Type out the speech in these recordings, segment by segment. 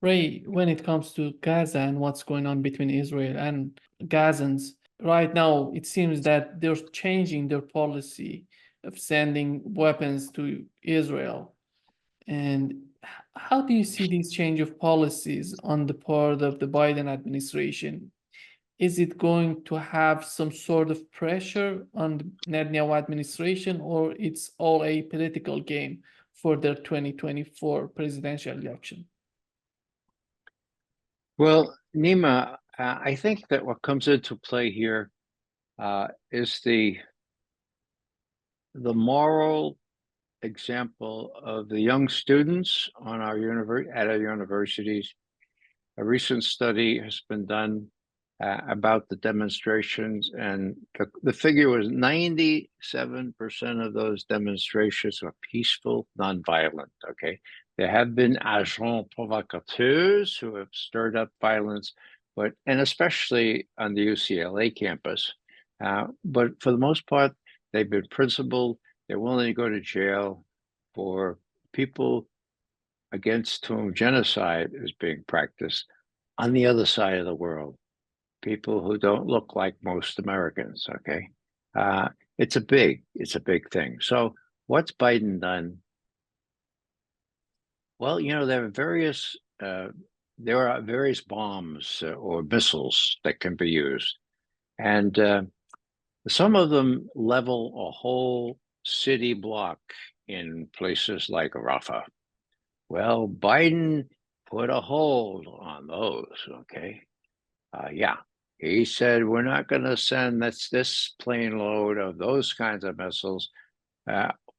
Ray, when it comes to Gaza and what's going on between Israel and Gazans, right now it seems that they're changing their policy of sending weapons to Israel. And how do you see this change of policies on the part of the Biden administration? Is it going to have some sort of pressure on the Netanyahu administration, or it's all a political game for their 2024 presidential election? Well, Nima, I think that what comes into play here is the moral example of the young students on our at our universities. A recent study has been done about the demonstrations, and the figure was 97% of those demonstrations were peaceful, nonviolent. Okay, there have been agents provocateurs who have stirred up violence, and especially on the UCLA campus. But for the most part, they've been principled. They're willing to go to jail for people against whom genocide is being practiced on the other side of the world. People who don't look like most Americans. Okay, it's a big thing. So what's Biden done? Well, there are various bombs or missiles that can be used, and some of them level a whole city block in places like Rafah. Well, Biden put a hold on those. Okay, yeah. He said, we're not going to send this plane load of those kinds of missiles.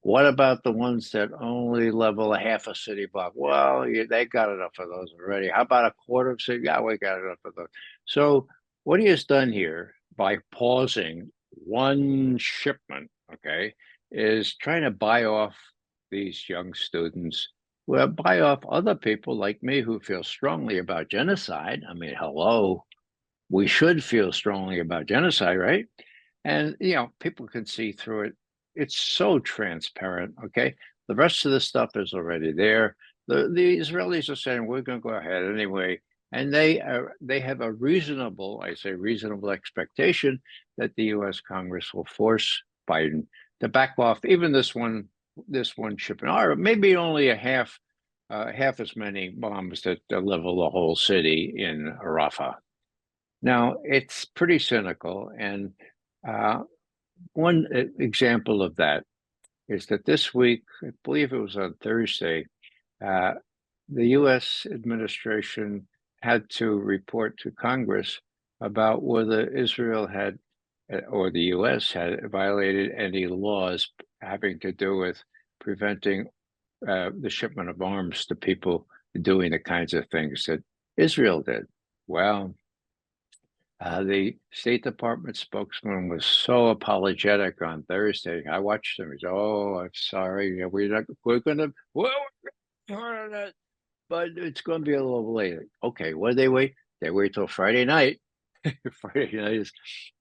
What about the ones that only level a half a city block? Well, they got enough of those already. How about a quarter of city? Yeah, we got enough of those. So what he has done here by pausing one shipment, okay, is trying to buy off these young students. Well, buy off other people like me who feel strongly about genocide. I mean, hello. We should feel strongly about genocide, right? And, people can see through it. It's so transparent, okay? The rest of the stuff is already there. The Israelis are saying, we're going to go ahead anyway. And they have a reasonable expectation that the U.S. Congress will force Biden to back off even this one shipment, or maybe only half as many bombs that level the whole city in Rafah. Now, it's pretty cynical, and one example of that is that this week, I believe it was on Thursday, the U.S. administration had to report to Congress about whether Israel had, or the U.S. had violated any laws having to do with preventing the shipment of arms to people doing the kinds of things that Israel did. Well, the State Department spokesman was so apologetic on Thursday. I watched him. He said, "Oh, I'm sorry. We're going to part of that, but it's going to be a little later." Okay, what do they wait? They wait till Friday night. Friday night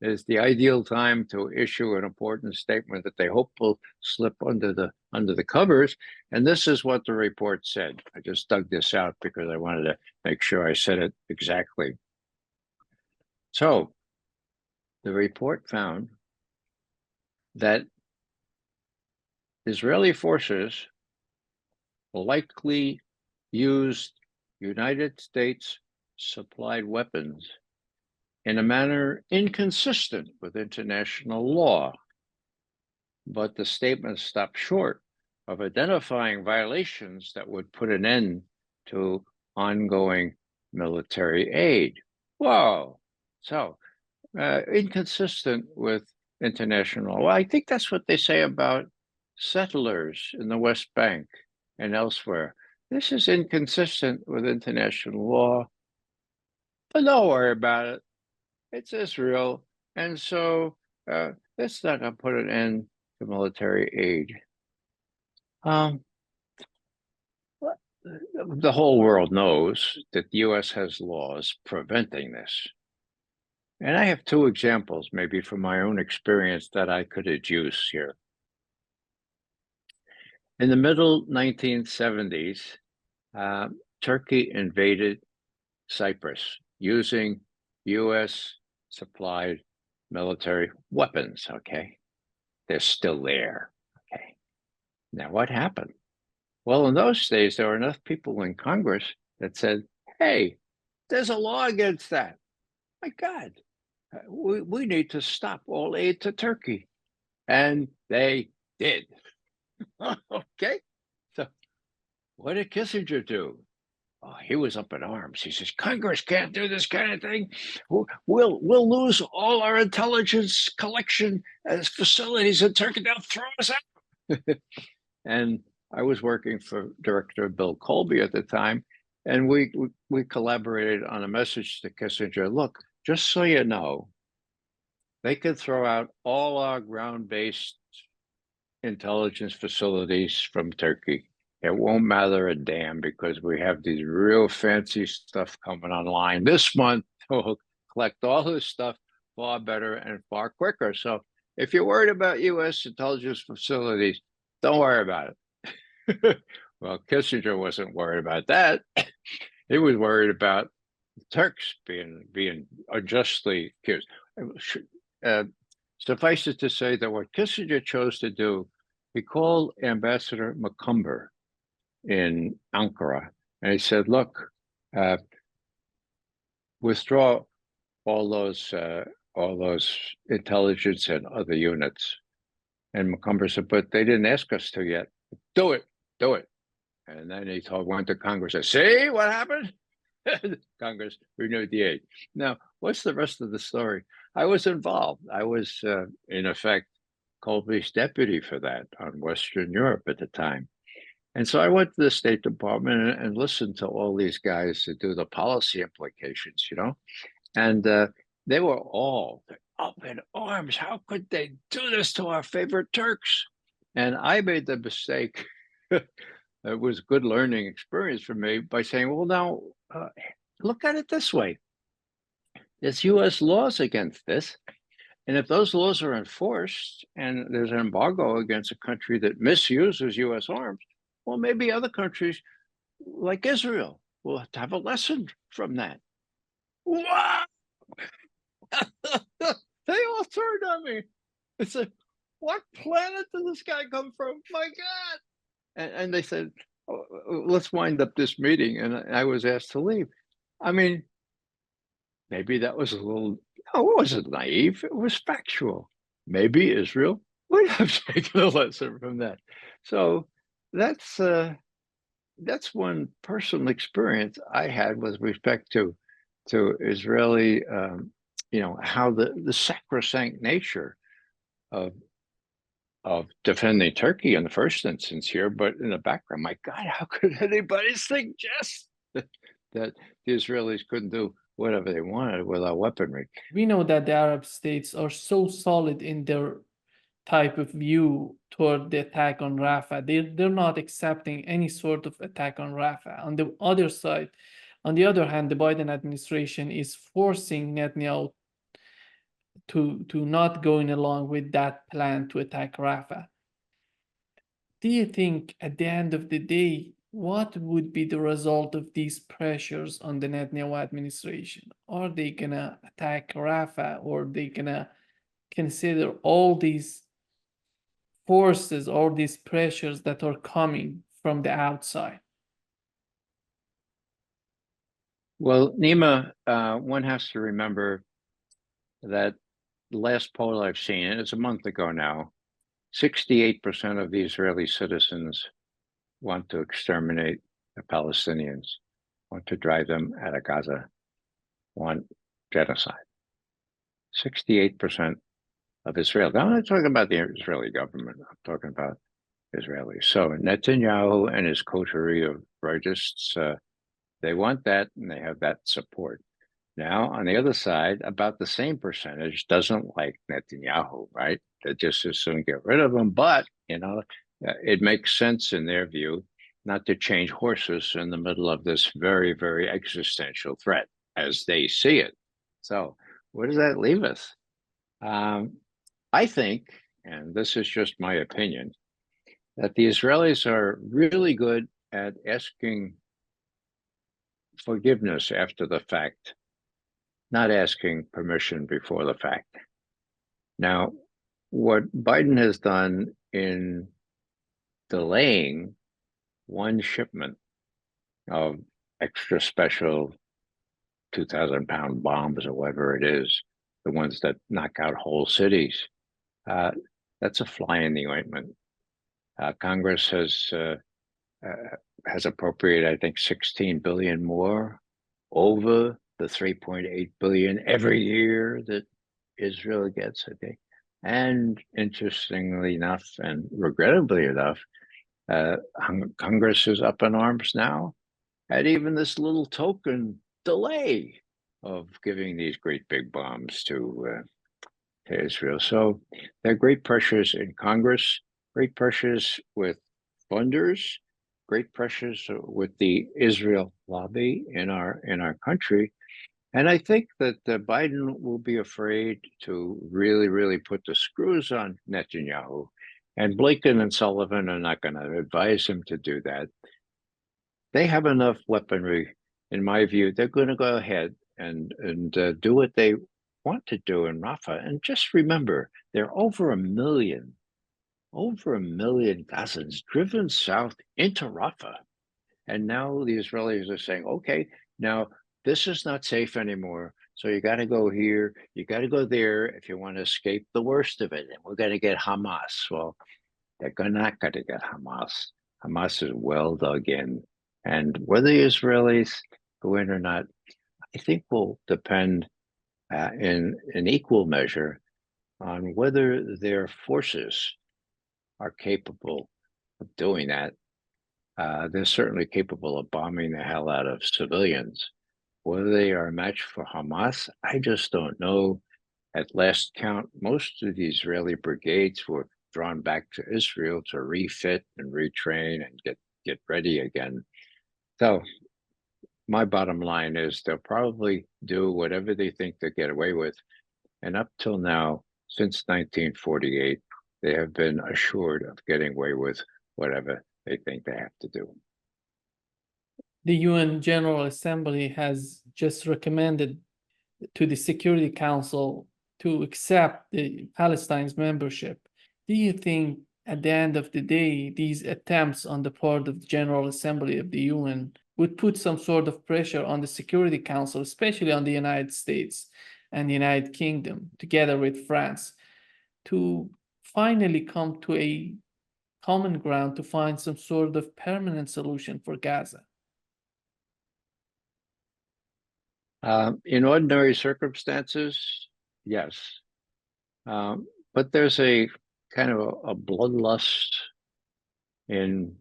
is the ideal time to issue an important statement that they hope will slip under the covers. And this is what the report said. I just dug this out because I wanted to make sure I said it exactly. So the report found that Israeli forces likely used United States supplied weapons in a manner inconsistent with international law. But the statement stopped short of identifying violations that would put an end to ongoing military aid. Whoa. So inconsistent with international law. Well, I think that's what they say about settlers in the West Bank and elsewhere. This is inconsistent with international law, but don't worry about it. It's Israel, and so that's not going to put an end to military aid. The whole world knows that the U.S. has laws preventing this. And I have two examples, maybe from my own experience, that I could adduce here. In the middle 1970s, Turkey invaded Cyprus using U.S. supplied military weapons. Okay, they're still there. Okay, now what happened? Well, in those days, there were enough people in Congress that said, "Hey, there's a law against that. My God, we need to stop all aid to Turkey." And they did. Okay. So what did Kissinger do? Oh, he was up in arms. He says, Congress can't do this kind of thing. We'll lose all our intelligence collection as facilities in Turkey. They'll throw us out. And I was working for Director Bill Colby at the time, and we collaborated on a message to Kissinger. Look, just so you know, they could throw out all our ground-based intelligence facilities from Turkey. It won't matter a damn because we have these real fancy stuff coming online this month. We'll collect all this stuff far better and far quicker. So if you're worried about U.S. intelligence facilities, don't worry about it. Well, Kissinger wasn't worried about that. He was worried about Turks being unjustly accused. Suffice it to say that what Kissinger chose to do, he called Ambassador McGovern in Ankara, and he said, "Look, withdraw all those intelligence and other units." And McGovern said, "But they didn't ask us to yet. Do it, do it." And then he went to Congress and said, "See what happened?" Congress renewed the aid. Now, what's the rest of the story? I was involved. I was, in effect, Colby's deputy for that on Western Europe at the time. And so I went to the State Department and listened to all these guys to do the policy implications, and they were all up in arms. How could they do this to our favorite Turks? And I made the mistake. It was a good learning experience for me by saying, well, now look at it this way. There's U.S. laws against this. And if those laws are enforced and there's an embargo against a country that misuses U.S. arms, well, maybe other countries like Israel will have a lesson from that. Wow! They all turned on me. They said, what planet did this guy come from? My God. And they said, oh, let's wind up this meeting. And I was asked to leave. I mean, maybe that was a little, no, it wasn't naive. It was factual. Maybe Israel would have taken a lesson from that. So that's one personal experience I had with respect to Israeli, how the sacrosanct nature of defending Turkey in the first instance here, but in the background, my God, how could anybody suggest that the Israelis couldn't do whatever they wanted with our weaponry? We know that the Arab states are so solid in their type of view toward the attack on Rafah. They're not accepting any sort of attack on Rafah. On the other side, on the other hand, the Biden administration is forcing Netanyahu to not going along with that plan to attack Rafah. Do you think at the end of the day, what would be the result of these pressures on the Netanyahu administration? Are they gonna attack Rafah, or are they gonna consider all these forces, all these pressures that are coming from the outside? Well, Nima, one has to remember that the last poll I've seen, and it's a month ago now, 68% of the Israeli citizens want to exterminate the Palestinians, want to drive them out of Gaza, want genocide. 68% of Israel. Now, I'm not talking about the Israeli government. I'm talking about Israelis. So Netanyahu and his coterie of rightists, they want that, and they have that support. Now, on the other side, about the same percentage doesn't like Netanyahu, right? They just as soon get rid of him. But, it makes sense in their view not to change horses in the middle of this very, very existential threat as they see it. So where does that leave us? I think, and this is just my opinion, that the Israelis are really good at asking forgiveness after the fact, not asking permission before the fact. Now, what Biden has done in delaying one shipment of extra special 2,000-pound bombs or whatever it is, the ones that knock out whole cities, that's a fly in the ointment. Congress has appropriated, I think, 16 billion more over the 3.8 billion every year that Israel gets, I think. And interestingly enough, and regrettably enough, Congress is up in arms now at even this little token delay of giving these great big bombs to Israel. So there are great pressures in Congress, great pressures with funders, great pressures with the Israel lobby in our country. And I think that Biden will be afraid to really, really put the screws on Netanyahu. And Blinken and Sullivan are not going to advise him to do that. They have enough weaponry, in my view. They're going to go ahead and do what they want to do in Rafah. And just remember, there are over a million Gazans driven south into Rafah. And now the Israelis are saying, okay, now this is not safe anymore. So you got to go here, you got to go there if you want to escape the worst of it. And we're going to get Hamas. Well, they're not going to get Hamas. Hamas is well dug in. And whether the Israelis go in or not, I think will depend in an equal measure on whether their forces are capable of doing that. They're certainly capable of bombing the hell out of civilians. Whether they are a match for Hamas, I just don't know. At last count, most of the Israeli brigades were drawn back to Israel to refit and retrain and get ready again. So my bottom line is they'll probably do whatever they think they get away with. And up till now, since 1948, they have been assured of getting away with whatever they think they have to do. The UN General Assembly has just recommended to the Security Council to accept the Palestine's membership. Do you think at the end of the day, these attempts on the part of the General Assembly of the UN would put some sort of pressure on the Security Council, especially on the United States and the United Kingdom, together with France, to finally come to a common ground to find some sort of permanent solution for Gaza? In ordinary circumstances, yes. But there's a kind of a bloodlust in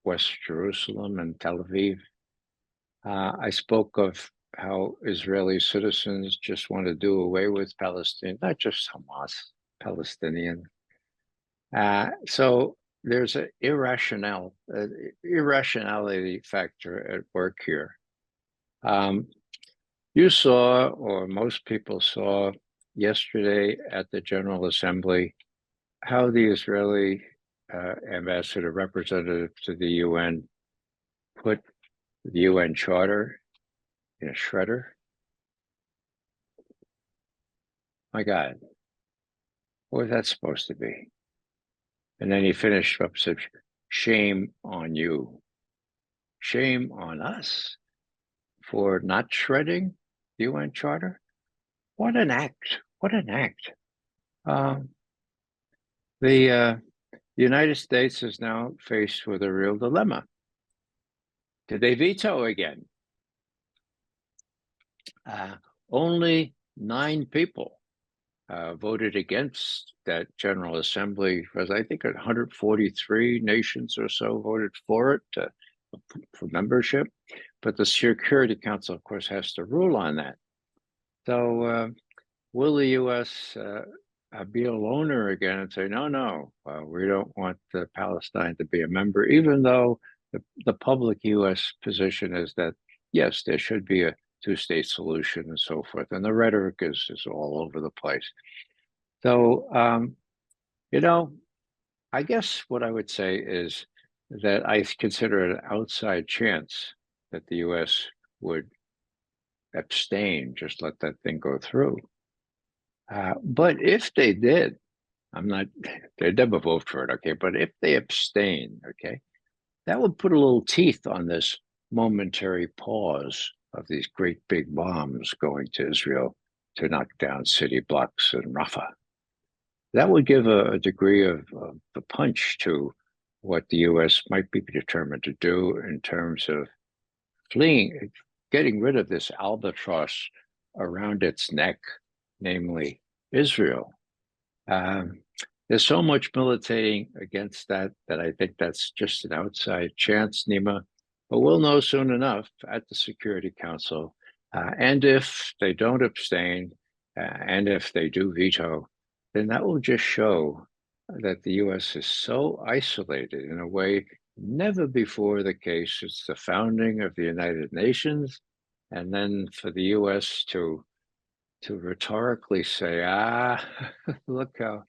West Jerusalem and Tel Aviv. I spoke of how Israeli citizens just want to do away with Palestine, not just Hamas, Palestinian. So there's an irrationality factor at work here. You saw, or most people saw yesterday at the General Assembly, how the Israeli ambassador representative to the UN put the UN Charter in a shredder. My God, what was that supposed to be? And then he finished up, said, shame on you. Shame on us for not shredding the UN Charter. What an act. What an act. The United States is now faced with a real dilemma. Did they veto again? Only 9 people voted against that General Assembly, because I think 143 nations or so voted for it, for membership. But the Security Council, of course, has to rule on that. So will the U.S. Be a loner again and say, no, we don't want Palestine to be a member, even though the public U.S. position is that, yes, there should be a 2-state solution and so forth. And the rhetoric is all over the place. So, I guess what I would say is that I consider it an outside chance that the U.S. would abstain, just let that thing go through. But if they did, they'd never vote for it, okay? But if they abstain, okay, that would put a little teeth on this momentary pause of these great big bombs going to Israel to knock down city blocks in Rafah. That would give a degree of the punch to what the U.S. might be determined to do in terms of getting rid of this albatross around its neck, namely Israel. There's so much militating against that I think that's just an outside chance, Nima. But we'll know soon enough at the Security Council. And if they don't abstain, and if they do veto, then that will just show that the U.S. is so isolated in a way never before the case. It's the founding of the United Nations, and then for the U.S. to rhetorically say, look how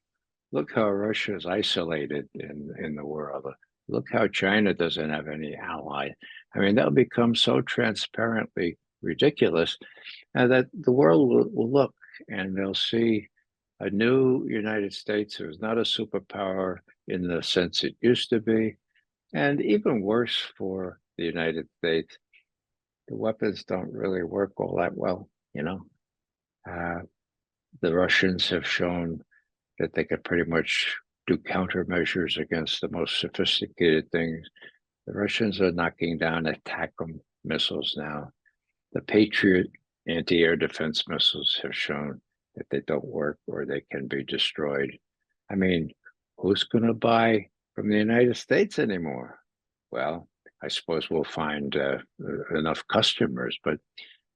Russia is isolated in the world. Look how China doesn't have any ally. I mean, that'll become so transparently ridiculous that the world will look and they'll see a new United States who's not a superpower in the sense it used to be. And even worse for the United States, the weapons don't really work all that well, you know. The Russians have shown that they could pretty much do countermeasures against the most sophisticated things. The Russians are knocking down ATACMS missiles now. The Patriot anti-air defense missiles have shown that they don't work or they can be destroyed. I mean, who's going to buy from the United States anymore? Well, I suppose we'll find enough customers, but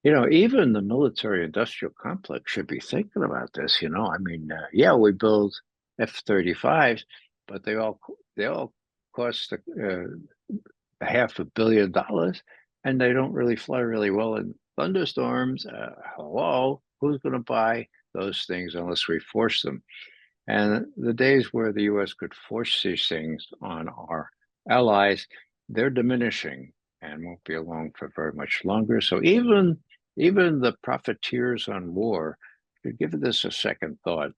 even the military-industrial complex should be thinking about this. I mean, yeah, we build F-35s, but they all cost $500 million, and they don't really fly really well in thunderstorms. Hello, who's going to buy those things unless we force them? And the days where the U.S. could force these things on our allies, they're diminishing and won't be along for very much longer. So even the profiteers on war should give this a second thought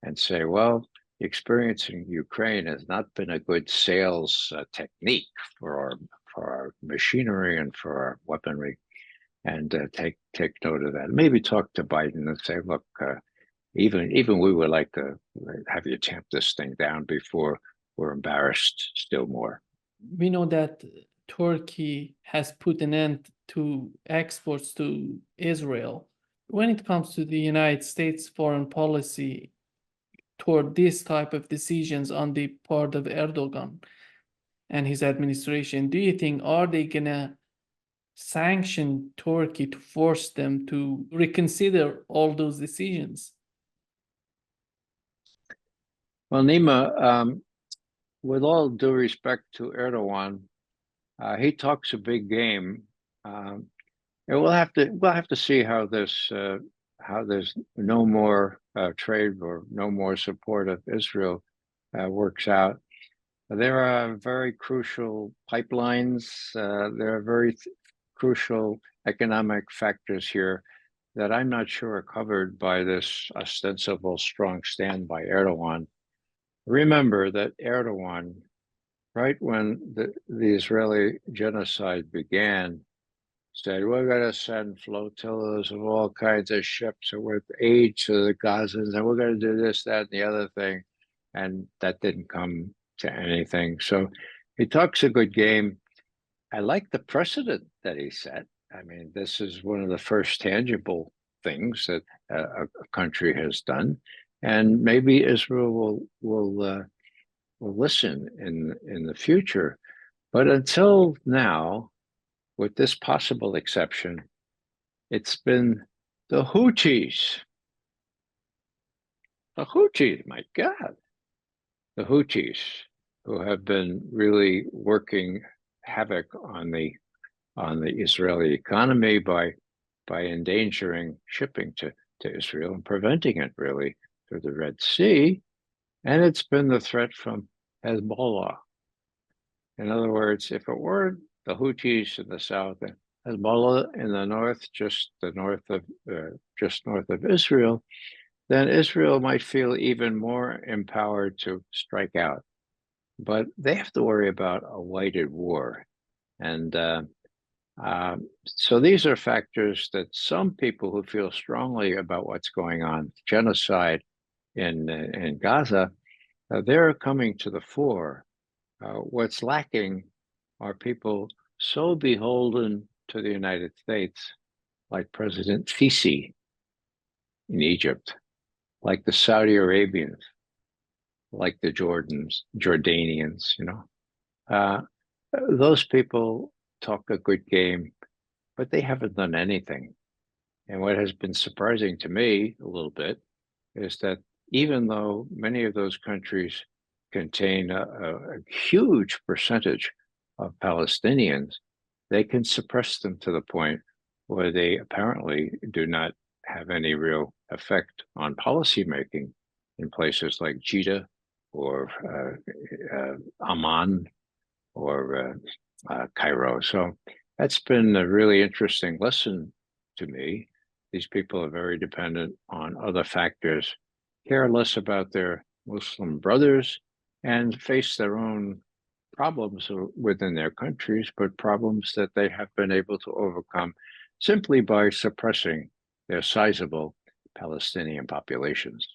and say, well, the experience in Ukraine has not been a good sales technique for our machinery and for our weaponry, and take note of that. Maybe talk to Biden and say, look, even we would like to have you tamp this thing down before we're embarrassed still more. We know that Turkey has put an end to exports to Israel. When it comes to the United States foreign policy toward this type of decisions on the part of Erdogan and his administration, do you think are they gonna sanction Turkey to force them to reconsider all those decisions? Well, Nima, with all due respect to Erdogan, he talks a big game, and we'll have to see how there's no more trade or no more support of Israel works out. There are very crucial pipelines. There are very crucial economic factors here that I'm not sure are covered by this ostensible strong stand by Erdogan. Remember that Erdogan, right when the Israeli genocide began, said, we're going to send flotillas of all kinds of ships with aid to the Gazans, and we're going to do this, that, and the other thing. And that didn't come to anything. So he talks a good game. I like the precedent that he set. I mean, this is one of the first tangible things that a country has done. And maybe Israel will listen in the future. But until now, with this possible exception, it's been the Houthis. The Houthis, my God. The Houthis, who have been really working havoc on the Israeli economy by endangering shipping to Israel and preventing it really through the Red Sea. And it's been the threat from Hezbollah. In other words, if it weren't the Houthis in the south, Hezbollah in the north, just north of Israel, then Israel might feel even more empowered to strike out. But they have to worry about a whited war. And so these are factors that some people who feel strongly about what's going on, genocide in Gaza, they're coming to the fore. What's lacking are people so beholden to the United States, like President Sisi in Egypt, like the Saudi Arabians, like the Jordanians, those people talk a good game, but they haven't done anything. And what has been surprising to me a little bit is that even though many of those countries contain a huge percentage of Palestinians, they can suppress them to the point where they apparently do not have any real effect on policymaking in places like Jeddah or Amman or Cairo. So that's been a really interesting lesson to me. These people are very dependent on other factors, care less about their Muslim brothers, and face their own problems within their countries, but problems that they have been able to overcome simply by suppressing their sizable Palestinian populations.